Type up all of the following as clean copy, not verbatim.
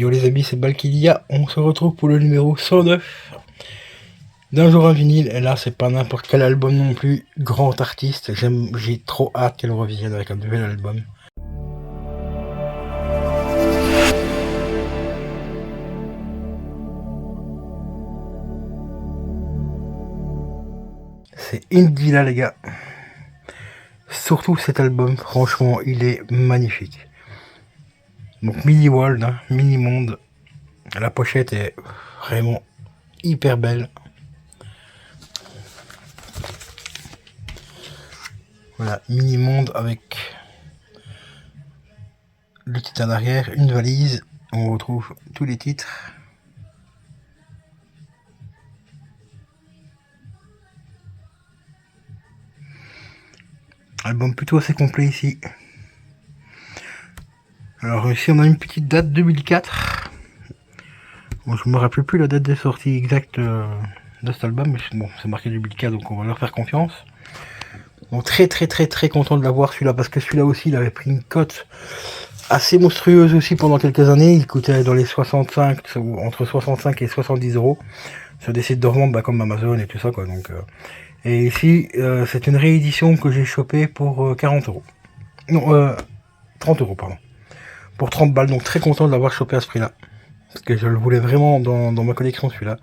Yo les amis, c'est Balkilia, on se retrouve pour le numéro 109 d'un jour un vinyle, et là c'est pas n'importe quel album non plus, grand artiste, j'ai trop hâte qu'elle revienne avec un nouvel album. C'est Indila les gars, surtout cet album, franchement il est magnifique. Donc mini world, hein, mini monde, la pochette est vraiment hyper belle. Voilà, mini monde avec le titre en arrière, une valise, on retrouve tous les titres. Album plutôt assez complet ici. Alors ici on a une petite date 2004. Bon, je me rappelle plus la date de sortie exacte de cet album, mais bon, c'est marqué 2004 donc on va leur faire confiance. Donc très content de l'avoir celui-là, parce que celui-là aussi il avait pris une cote assez monstrueuse aussi pendant quelques années. Il coûtait dans les 65, entre 65 et 70 euros sur des sites de revente comme Amazon et tout ça quoi. Donc et ici c'est une réédition que j'ai chopé pour 40 euros. Non 30 euros pardon. Pour 30 balles, donc très content de l'avoir chopé à ce prix là, parce que je le voulais vraiment dans ma collection celui-là.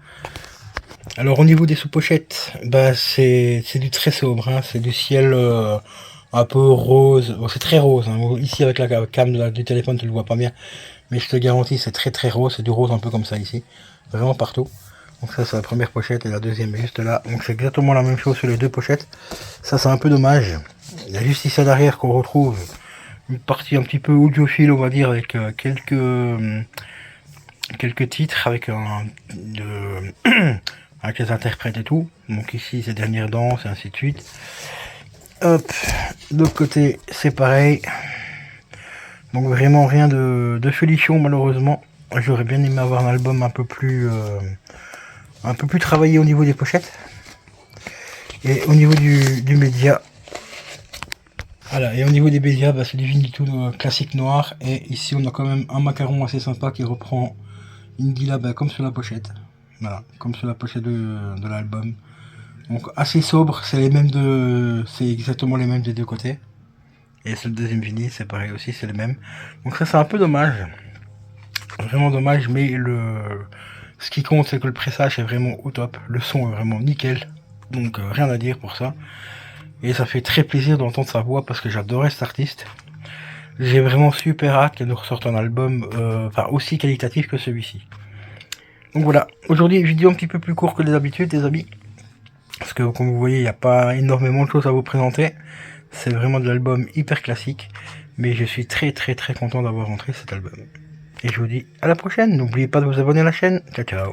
Alors au niveau des sous-pochettes, bah c'est du très sobre, hein. C'est du ciel un peu rose, bon, c'est très rose, hein. Ici avec la cam du téléphone tu le vois pas bien, mais je te garantis c'est très rose, c'est du rose un peu comme ça ici, vraiment partout. Donc ça c'est la première pochette et la deuxième est juste là, donc c'est exactement la même chose sur les deux pochettes. Ça c'est un peu dommage, il y a juste ici à l'arrière qu'on retrouve une partie un petit peu audiophile on va dire, avec quelques titres avec avec les interprètes et tout. Donc ici c'est Dernière Danse et ainsi de suite. Hop, de l'autre côté c'est pareil. Donc vraiment rien de folichon malheureusement. J'aurais bien aimé avoir un album un peu plus travaillé au niveau des pochettes. Et au niveau du média, voilà, et au niveau des médias, bah, c'est du vinyle tout classique noir. Et ici on a quand même un macaron assez sympa qui reprend Indila comme sur la pochette. Voilà, comme sur la pochette de l'album. Donc assez sobre, c'est exactement les mêmes des deux côtés. Et c'est le deuxième vinyle, c'est pareil aussi, c'est le même. Donc ça c'est un peu dommage. Vraiment dommage, mais ce qui compte c'est que le pressage est vraiment au top. Le son est vraiment nickel. Donc rien à dire pour ça. Et ça fait très plaisir d'entendre sa voix parce que j'adorais cet artiste. J'ai vraiment super hâte qu'elle nous ressorte un album aussi qualitatif que celui-ci. Donc voilà, aujourd'hui vidéo un petit peu plus court que d'habitude les amis, parce que comme vous voyez il n'y a pas énormément de choses à vous présenter. C'est vraiment de l'album hyper classique, mais je suis très content d'avoir rentré cet album. Et je vous dis à la prochaine, n'oubliez pas de vous abonner à la chaîne, ciao ciao.